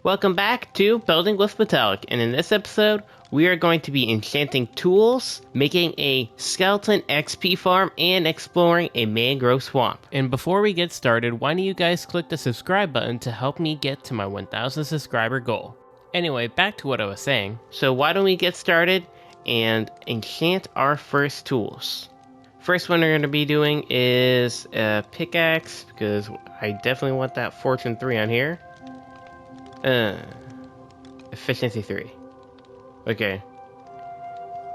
Welcome back to Building with Metallic, and in this episode, we are going to be enchanting tools, making a skeleton XP farm, and exploring a mangrove swamp. And before we get started, why don't you guys click the subscribe button to help me get to my 1,000 subscriber goal. Anyway, back to what I was saying. So why don't we get started and enchant our first tools. First one we're going to be doing is a pickaxe, because I definitely want that Fortune 3 on here. Efficiency 3. Okay.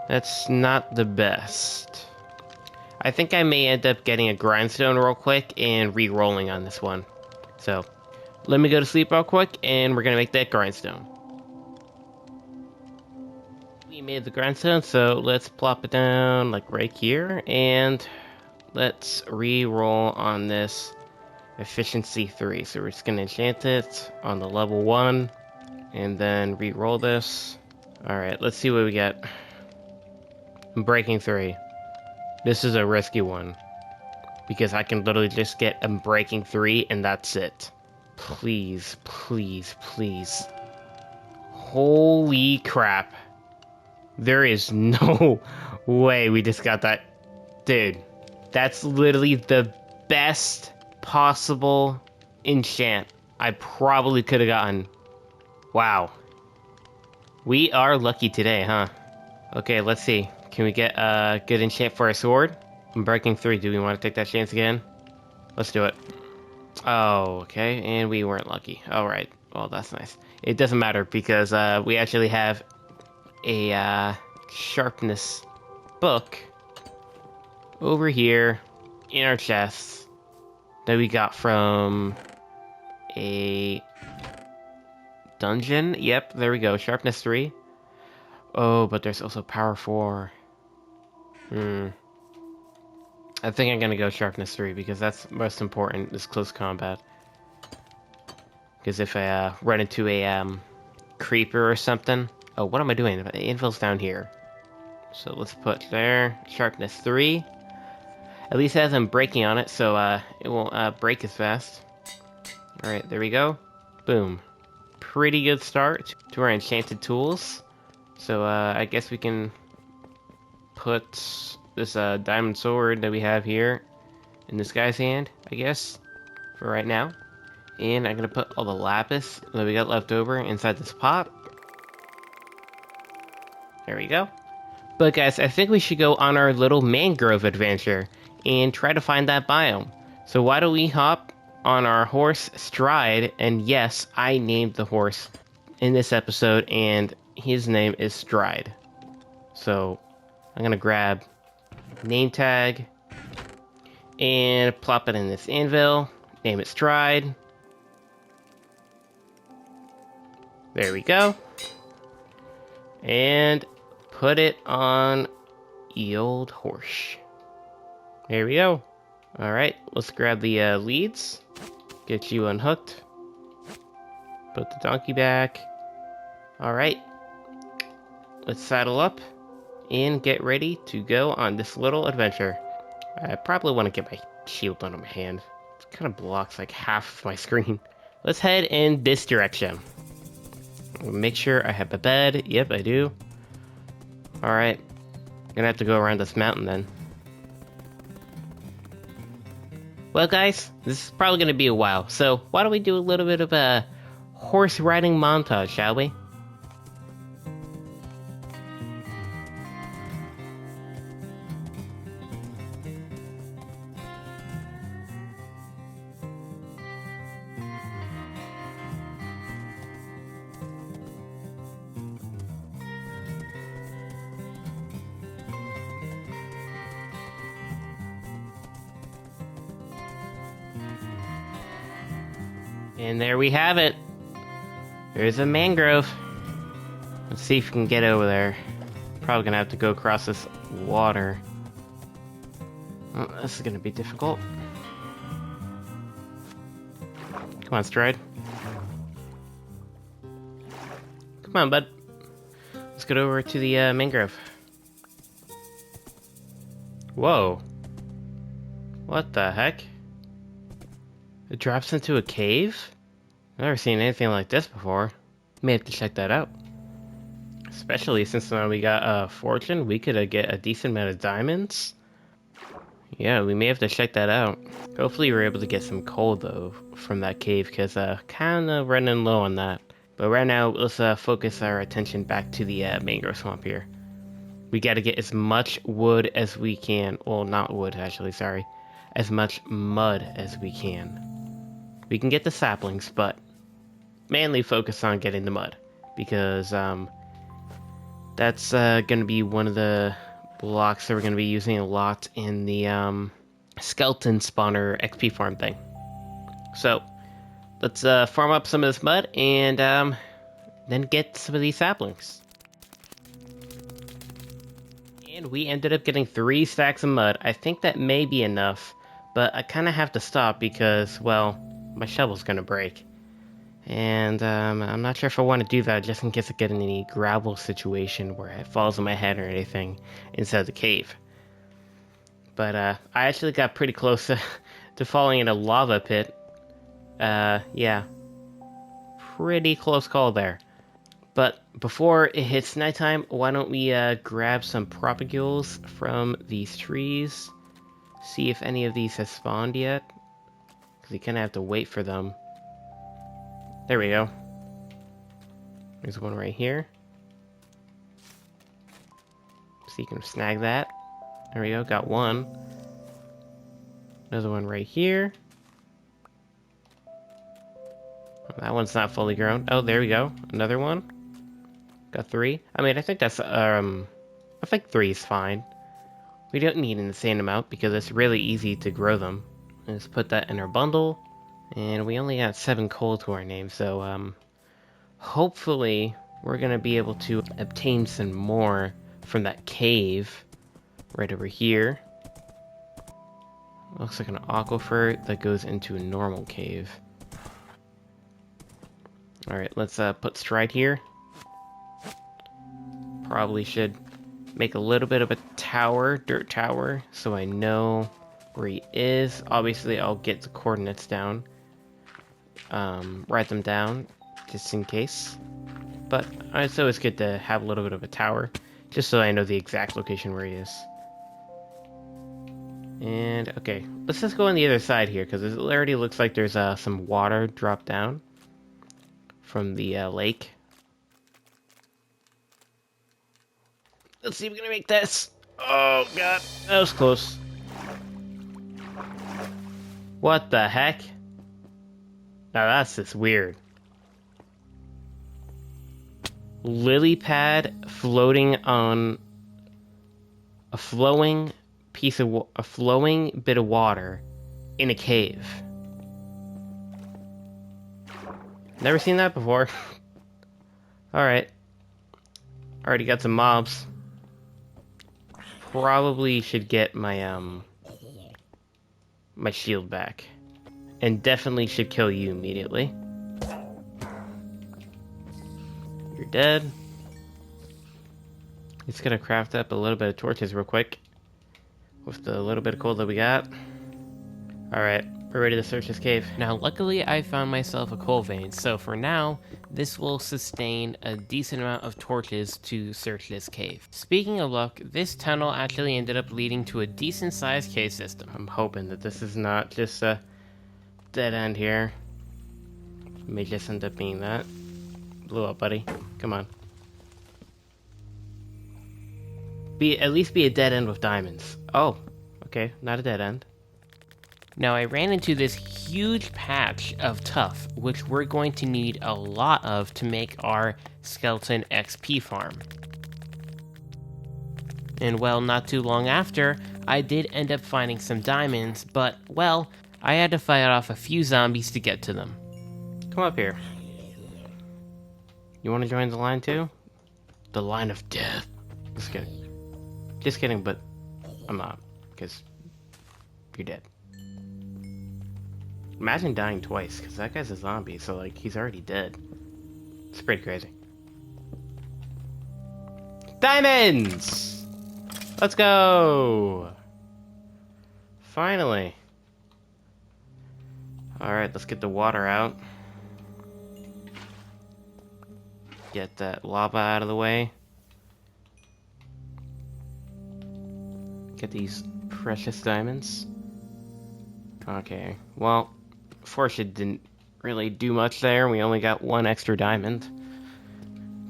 That's not the best. I think I may end up getting a grindstone real quick and re-rolling on this one. So, let me go to sleep real quick and we're gonna make that grindstone. We made the grindstone, so let's plop it down like right here and let's re-roll on this efficiency 3. So we're just gonna enchant it on the level 1 and then re-roll this. Alright, let's see what we get. Breaking 3. This is a risky one because I can literally just get a breaking 3 and that's it. Please, please, please. Holy crap. There is no way we just got that. Dude, that's literally the best possible enchant I probably could have gotten. Wow. We are lucky today, huh? Okay, let's see. Can we get a good enchant for a sword? I'm breaking 3. Do we want to take that chance again? Let's do it. Oh, okay. And we weren't lucky. Alright. Well, that's nice. It doesn't matter because we actually have a sharpness book over here in our chests that we got from a dungeon. Yep, there we go. Sharpness 3. Oh, but there's also power 4. I think I'm gonna go sharpness 3 because that's most important, is close combat. Because if I run into a creeper or something... Oh, what am I doing? The anvil's down here. So let's put there. Sharpness 3. At least it has some breaking on it, so it won't break as fast. Alright, there we go. Boom. Pretty good start to our enchanted tools. So I guess we can put this diamond sword that we have here in this guy's hand, I guess, for right now. And I'm gonna put all the lapis that we got left over inside this pot. There we go. But guys, I think we should go on our little mangrove adventure and try to find that biome. So why don't we hop on our horse Stride? And yes, I named the horse in this episode and his name is Stride. So I'm gonna grab name tag and plop it in this anvil. Name it Stride. There we go. And put it on the old horse. There we go. Alright, let's grab the leads. Get you unhooked. Put the donkey back. Alright. Let's saddle up and get ready to go on this little adventure. I probably want to get my shield under my hand. It kind of blocks like half of my screen. Let's head in this direction. Make sure I have a bed. Yep, I do. Alright. Gonna have to go around this mountain then. Well guys, this is probably gonna be a while, so why don't we do a little bit of a horse riding montage, shall we? And there we have it. There's a mangrove. Let's see if we can get over there. Probably gonna have to go across this water. Oh, this is gonna be difficult. Come on, Stride. Come on, bud. Let's get over to the mangrove. Whoa. What the heck? It drops into a cave? Never seen anything like this before. May have to check that out. Especially since now we got fortune, we could get a decent amount of diamonds. Yeah, we may have to check that out. Hopefully we're able to get some coal though from that cave, because kind of running low on that. But right now, let's focus our attention back to the mangrove swamp here. We got to get as much wood as we can. Well, not wood actually, sorry. As much mud as we can. We can get the saplings, but mainly focus on getting the mud, because that's going to be one of the blocks that we're going to be using a lot in the skeleton spawner XP farm thing. So let's farm up some of this mud and then get some of these saplings. And we ended up getting 3 stacks of mud. I think that may be enough, but I kind of have to stop because, well, my shovel's going to break. And I'm not sure if I want to do that just in case I get in any gravel situation where it falls on my head or anything inside the cave. But I actually got pretty close to falling in a lava pit. Yeah. Pretty close call there. But before it hits nighttime, why don't we grab some propagules from these trees. See if any of these has spawned yet. Because you kind of have to wait for them. There we go. There's one right here. So you can snag that. There we go, got one. Another one right here. Oh, that one's not fully grown. Oh, there we go. Another one. Got 3. I mean, I think that's, I think 3 is fine. We don't need an insane amount because it's really easy to grow them. Let's put that in our bundle. And we only got 7 coal to our name, so, hopefully we're gonna be able to obtain some more from that cave right over here. Looks like an aquifer that goes into a normal cave. Alright, let's put Stride here. Probably should make a little bit of a tower, dirt tower, so I know where he is. Obviously, I'll get the coordinates down. Write them down, just in case. But it's always good to have a little bit of a tower, just so I know the exact location where he is. And, okay, let's just go on the other side here, because it already looks like there's some water dropped down from the lake. Let's see if we can make this. Oh, God, that was close. What the heck? Now that's just weird. Lily pad floating on a flowing bit of water in a cave. Never seen that before. Alright. Already got some mobs. Probably should get my my shield back. And definitely should kill you immediately. You're dead. Just gonna craft up a little bit of torches real quick. With the little bit of coal that we got. Alright, we're ready to search this cave. Now, luckily I found myself a coal vein, so for now, this will sustain a decent amount of torches to search this cave. Speaking of luck, this tunnel actually ended up leading to a decent sized cave system. I'm hoping that this is not just a dead end here. It may just end up being that. Blew up, buddy. Come on. At least be a dead end with diamonds. Oh, okay, not a dead end. Now I ran into this huge patch of tuff, which we're going to need a lot of to make our skeleton XP farm. And well, not too long after, I did end up finding some diamonds, but well, I had to fight off a few zombies to get to them. Come up here. You want to join the line too? The line of death. Just kidding. Just kidding, but I'm not, because you're dead. Imagine dying twice, because that guy's a zombie, so like, he's already dead. It's pretty crazy. Diamonds! Let's go! Finally. Alright, let's get the water out. get that lava out of the way. Get these precious diamonds. Okay, well, fortune didn't really do much there. We only got one extra diamond.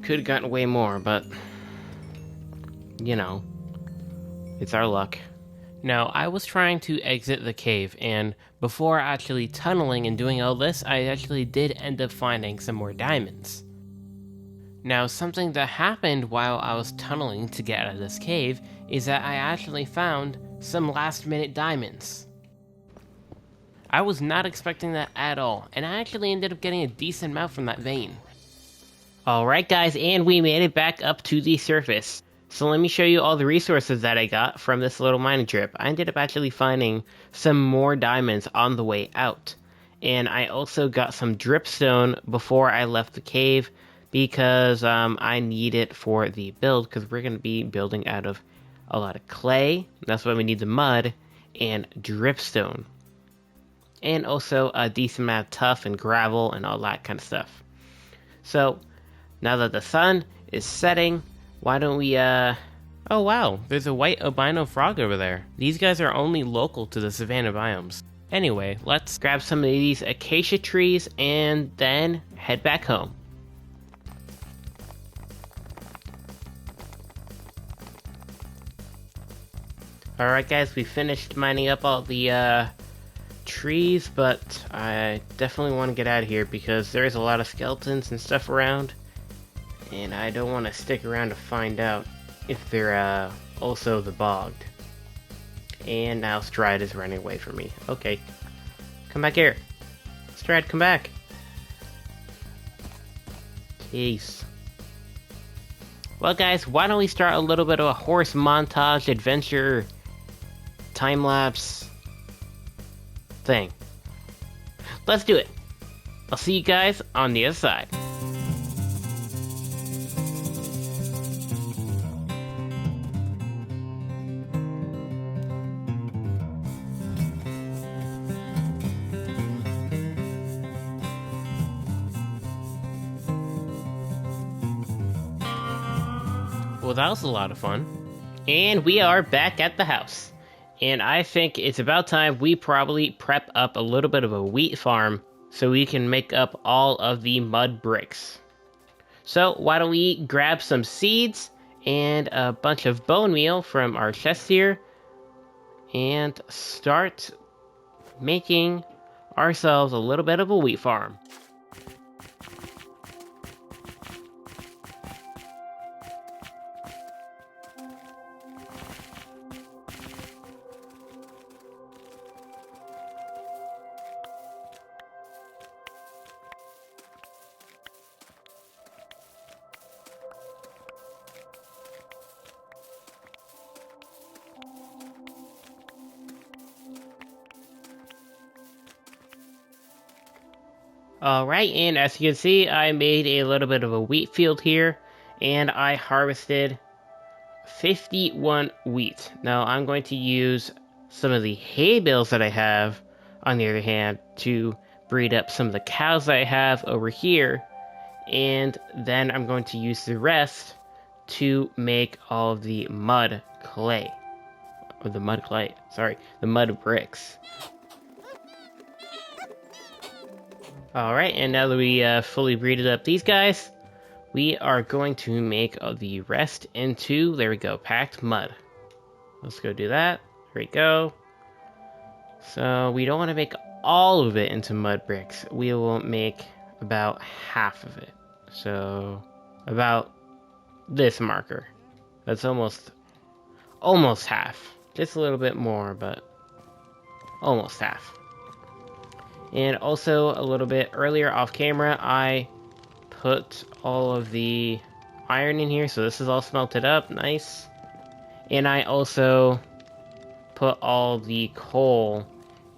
Could have gotten way more, but you know, it's our luck. Now, I was trying to exit the cave, and before actually tunneling and doing all this, I actually did end up finding some more diamonds. Now, something that happened while I was tunneling to get out of this cave is that I actually found some last-minute diamonds. I was not expecting that at all, and I actually ended up getting a decent amount from that vein. Alright guys, and we made it back up to the surface. So let me show you all the resources that I got from this little mining trip. I ended up actually finding some more diamonds on the way out. And I also got some dripstone before I left the cave because I need it for the build, because we're going to be building out of a lot of clay. That's why we need the mud and dripstone. And also a decent amount of tuff and gravel and all that kind of stuff. So now that the sun is setting, why don't we, oh wow, there's a white albino frog over there. These guys are only local to the savanna biomes. Anyway, let's grab some of these acacia trees and then head back home. Alright guys, we finished mining up all the, trees, but I definitely want to get out of here because there's a lot of skeletons and stuff around. And I don't want to stick around to find out if they're also the bogged. And now Stride is running away from me. Okay. Come back here. Stride, come back. Peace. Well guys, why don't we start a little bit of a horse montage adventure time-lapse thing. Let's do it. I'll see you guys on the other side. Well, that was a lot of fun. And we are back at the house. And I think it's about time we probably prep up a little bit of a wheat farm so we can make up all of the mud bricks. So why don't we grab some seeds and a bunch of bone meal from our chest here and start making ourselves a little bit of a wheat farm. Alright, and as you can see, I made a little bit of a wheat field here, and I harvested 51 wheat. Now, I'm going to use some of the hay bales that I have, on the other hand, to breed up some of the cows that I have over here, and then I'm going to use the rest to make all of the mud clay. Or the mud clay, sorry, the mud bricks. Alright, and now that we fully breeded up these guys, we are going to make the rest into, there we go, packed mud. Let's go do that. There we go. So we don't want to make all of it into mud bricks. We will make about half of it. So about this marker. That's almost half. Just a little bit more, but almost half. And also, a little bit earlier off camera, I put all of the iron in here, so this is all smelted up, nice. And I also put all the coal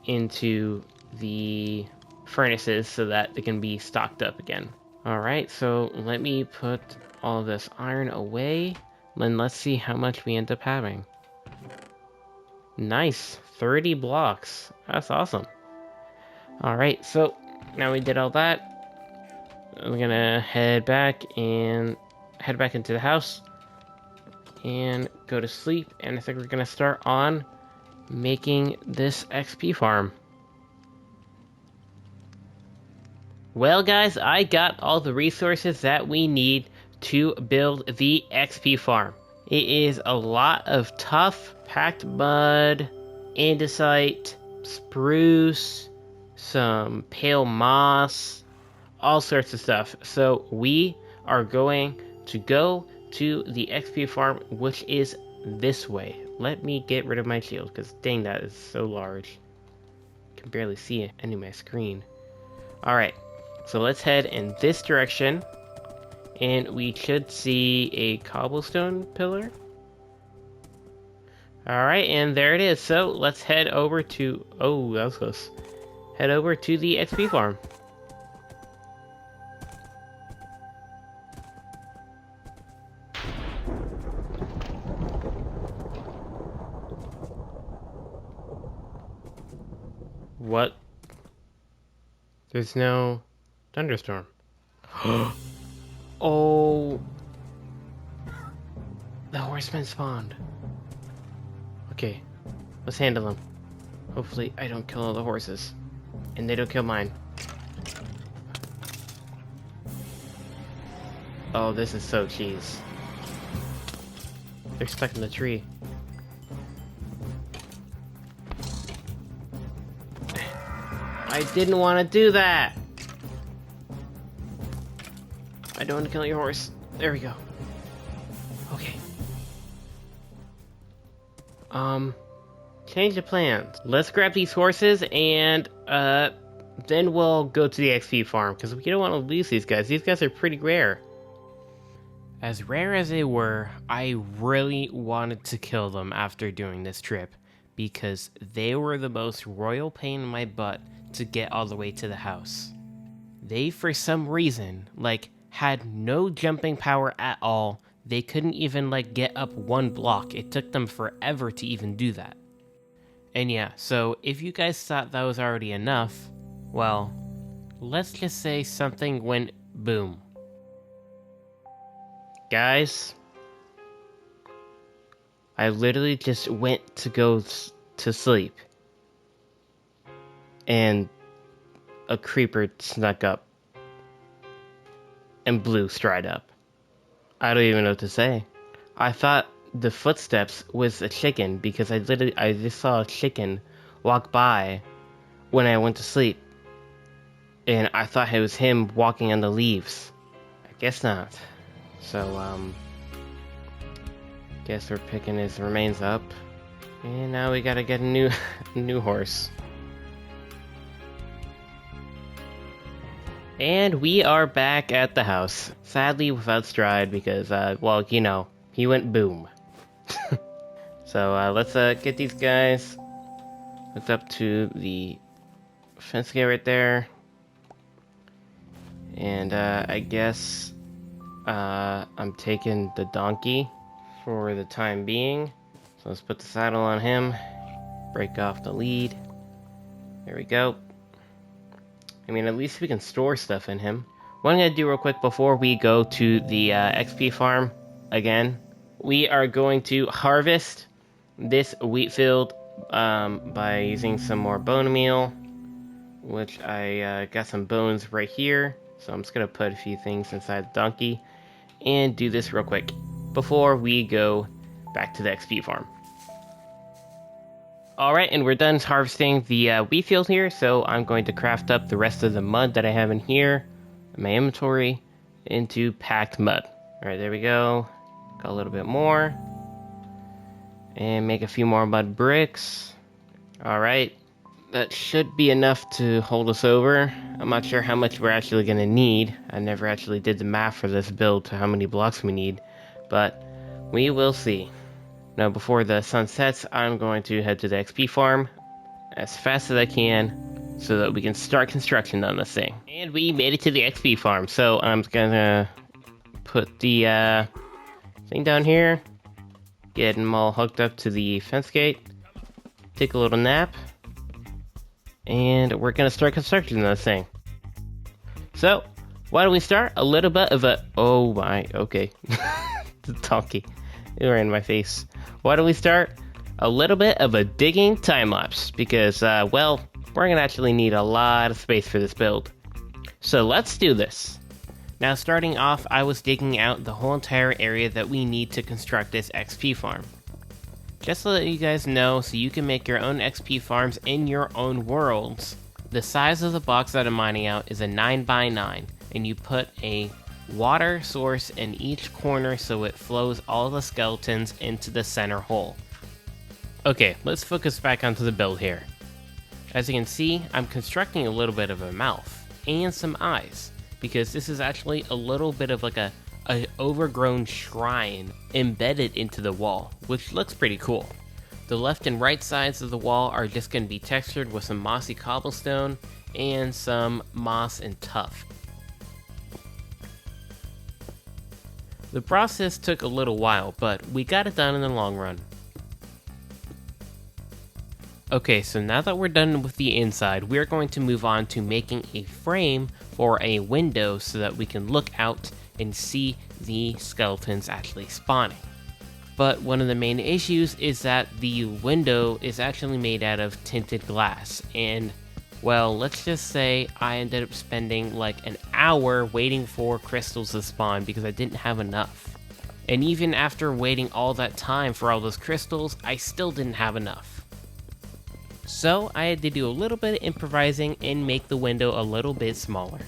into the furnaces so that they can be stocked up again. Alright, so let me put all this iron away, and let's see how much we end up having. Nice, 30 blocks, that's awesome. Alright, so now we did all that. I'm gonna head back into the house and go to sleep. And I think we're gonna start on making this XP farm. Well, guys, I got all the resources that we need to build the XP farm. It is a lot of tough, packed mud, andesite, spruce, some pale moss, all sorts of stuff. So we are going to go to the XP farm, which is this way. Let me get rid of my shield, because dang, that is so large. I can barely see it on my screen. Alright, so let's head in this direction, and we should see a cobblestone pillar. Alright, and there it is. So let's head over to... Oh, that was close. Head over to the XP farm. What? There's no thunderstorm. Oh. The horseman spawned. Okay, let's handle them. Hopefully I don't kill all the horses. And they don't kill mine. Oh, this is so cheese. They're stuck in the tree. I didn't want to do that! I don't want to kill your horse. There we go. Okay. Change the plans. Let's grab these horses and, then we'll go to the XP farm, because we don't want to lose these guys. These guys are pretty rare. As rare as they were, I really wanted to kill them after doing this trip, because they were the most royal pain in my butt to get all the way to the house. They, for some reason, had no jumping power at all. They couldn't even, get up one block. It took them forever to even do that. And yeah, so if you guys thought that was already enough, well, let's just say something went boom. Guys, I literally just went to go to sleep, and a creeper snuck up and blew straight up. I don't even know what to say. I thought the footsteps was a chicken, because I just saw a chicken walk by when I went to sleep, and I thought it was him walking on the leaves. I guess not. So, guess we're picking his remains up, and now we gotta get a new horse. And we are back at the house, sadly without Stride, because, well, you know, he went boom. So, let's get these guys hooked up to the fence gate right there. And, I guess, I'm taking the donkey for the time being. So let's put the saddle on him, break off the lead. There we go. I mean, at least we can store stuff in him. What I'm going to do real quick before we go to the XP farm again, we are going to harvest this wheat field by using some more bone meal, which I got some bones right here. So I'm just going to put a few things inside the donkey and do this real quick before we go back to the XP farm. Alright, and we're done harvesting the wheat field here, so I'm going to craft up the rest of the mud that I have in here, in my inventory, into packed mud. Alright, there we go. Got a little bit more. And make a few more mud bricks. Alright, that should be enough to hold us over. I'm not sure how much we're actually going to need. I never actually did the math for this build to how many blocks we need, but we will see. Now, before the sun sets, I'm going to head to the XP farm as fast as I can so that we can start construction on this thing. And we made it to the XP farm, so I'm gonna put the thing down here, get them all hooked up to the fence gate, take a little nap, and we're gonna start construction on this thing. So, why don't we start a little bit of a... Oh my, okay. The donkey. It ran in my face. Why don't we start a little bit of a digging time-lapse? Because, well, we're gonna actually need a lot of space for this build. So let's do this. Now starting off, I was digging out the whole entire area that we need to construct this XP farm. Just to let you guys know, so you can make your own XP farms in your own worlds, the size of the box that I'm mining out is a 9x9, and you put a water source in each corner so it flows all the skeletons into the center hole. Okay, let's focus back onto the build here. As you can see, I'm constructing a little bit of a mouth and some eyes, because this is actually a little bit of like a overgrown shrine embedded into the wall, which looks pretty cool. The left and right sides of the wall are just going to be textured with some mossy cobblestone and some moss and tuff. The process took a little while, but we got it done in the long run. Okay, so now that we're done with the inside, we're going to move on to making a frame for a window so that we can look out and see the skeletons actually spawning. But one of the main issues is that the window is actually made out of tinted glass, and well, let's just say I ended up spending like an hour waiting for crystals to spawn because I didn't have enough. And even after waiting all that time for all those crystals, I still didn't have enough. So I had to do a little bit of improvising and make the window a little bit smaller.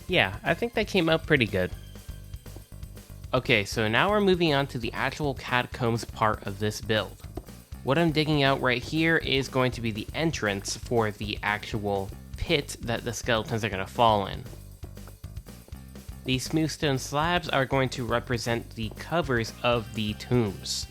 Yeah, I think that came out pretty good. Okay, so now we're moving on to the actual catacombs part of this build. What I'm digging out right here is going to be the entrance for the actual pit that the skeletons are going to fall in. These smooth stone slabs are going to represent the covers of the tombs.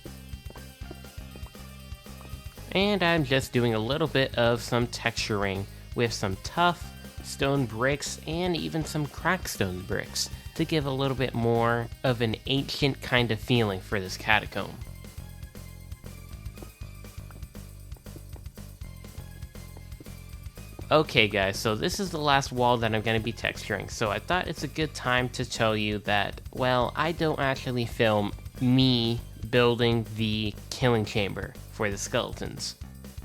And I'm just doing a little bit of some texturing with some tough stone bricks and even some cracked stone bricks to give a little bit more of an ancient kind of feeling for this catacomb. Okay guys, so this is the last wall that I'm going to be texturing, so I thought it's a good time to tell you that, well, I don't actually film me building the killing chamber for the skeletons,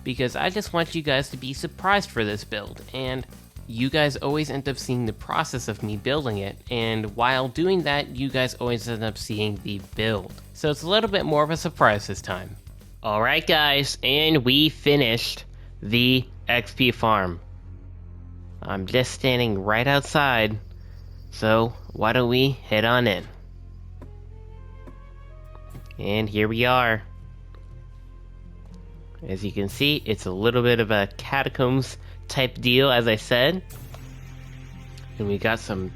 because I just want you guys to be surprised for this build, and you guys always end up seeing the process of me building it, and while doing that, you guys always end up seeing the build. So it's a little bit more of a surprise this time. Alright guys, and we finished the XP farm. I'm just standing right outside, so why don't we head on in? And here we are. As you can see, it's a little bit of a catacombs type deal, as I said. And we got some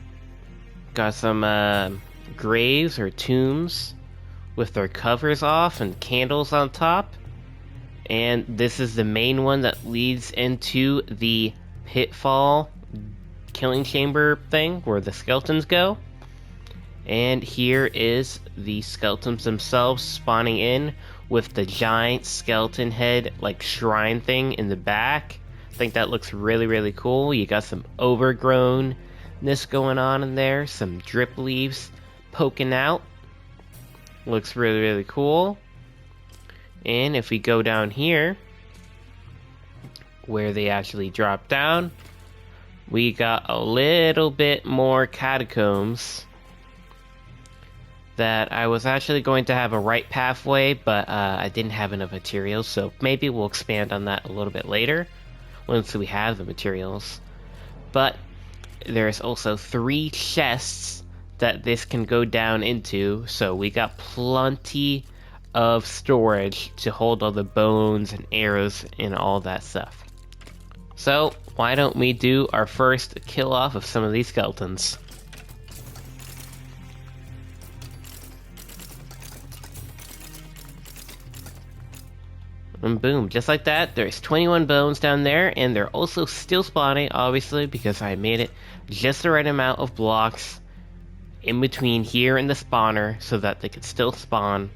graves or tombs with their covers off and candles on top. And this is the main one that leads into the pitfall killing chamber thing where the skeletons go. And here is the skeletons themselves spawning in with the giant skeleton head like shrine thing in the back. I think that looks really, really cool. You got some overgrownness going on in there, some drip leaves poking out. Looks really, really cool. And if we go down here, where they actually drop down, we got a little bit more catacombs that I was actually going to have a right pathway, but I didn't have enough materials, so maybe we'll expand on that a little bit later once we have the materials. But there's also 3 chests that this can go down into, so we got plenty of storage to hold all the bones and arrows and all that stuff. So why don't we do our first kill off of some of these skeletons? And boom, just like that, there's 21 bones down there, and they're also still spawning, obviously, because I made it just the right amount of blocks in between here and the spawner so that they could still spawn,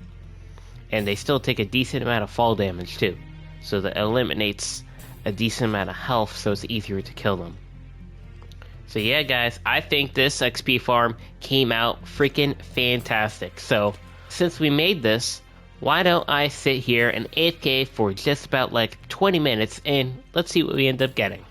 and they still take a decent amount of fall damage too, so that eliminates a decent amount of health, so it's easier to kill them. So yeah, guys, I think this XP farm came out freaking fantastic. So since we made this, why don't I sit here and AFK for just about like 20 minutes and let's see what we end up getting.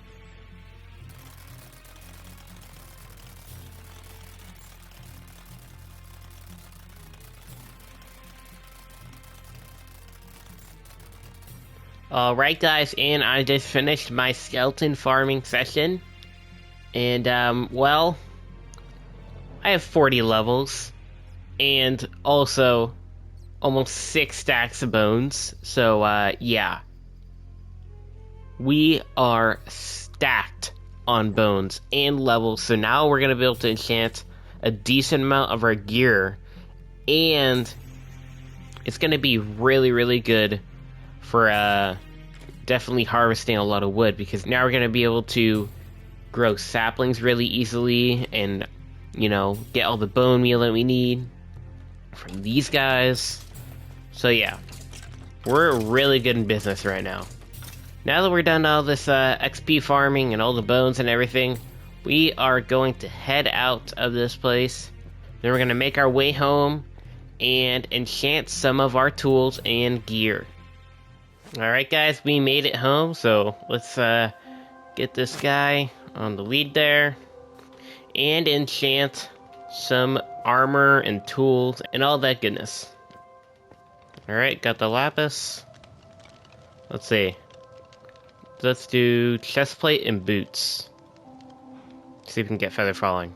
Alright guys, and I just finished my skeleton farming session. And, well, I have 40 levels. And also, almost 6 stacks of bones. So, yeah. We are stacked on bones and levels. So now we're going to be able to enchant a decent amount of our gear. And it's going to be really, really good for definitely harvesting a lot of wood, because now we're going to be able to grow saplings really easily and, you know, get all the bone meal that we need from these guys. So yeah, we're really good in business right now. Now that we're done all this XP farming and all the bones and everything, we are going to head out of this place. Then we're going to make our way home and enchant some of our tools and gear. Alright guys, we made it home, so let's get this guy on the lead there and enchant some armor and tools and all that goodness. Alright, got the lapis. Let's see. Let's do chestplate and boots. See if we can get feather falling.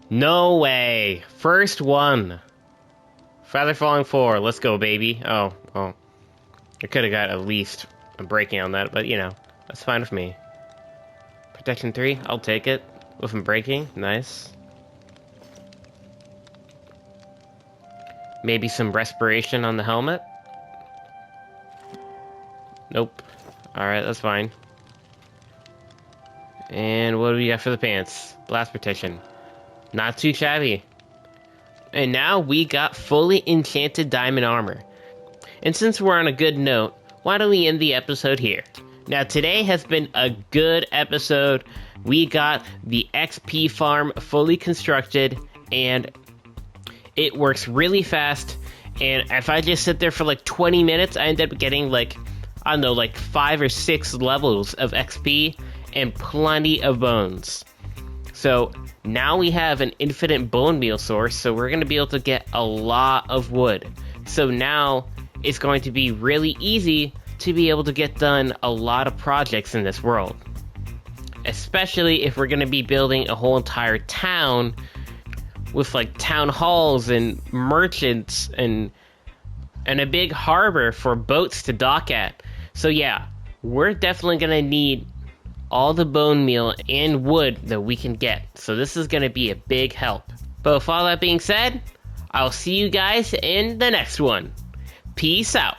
No way! First one! Feather falling 4, let's go baby. Oh, well. I could have got at least a breaking on that, but you know, that's fine with me. Protection 3, I'll take it. With him breaking, nice. Maybe some respiration on the helmet. Nope. Alright, that's fine. And what do we got for the pants? Blast protection. Not too shabby. And now we got fully enchanted diamond armor. And since we're on a good note, why don't we end the episode here? Now today has been a good episode. We got the XP farm fully constructed and it works really fast. And if I just sit there for like 20 minutes, I end up getting like, I don't know, like 5 or 6 levels of XP and plenty of bones. So now we have an infinite bone meal source, so we're going to be able to get a lot of wood. So now it's going to be really easy to be able to get done a lot of projects in this world. Especially if we're going to be building a whole entire town with like town halls and merchants and a big harbor for boats to dock at. So yeah, we're definitely going to need all the bone meal and wood that we can get. So this is going to be a big help. But with all that being said, I'll see you guys in the next one. Peace out.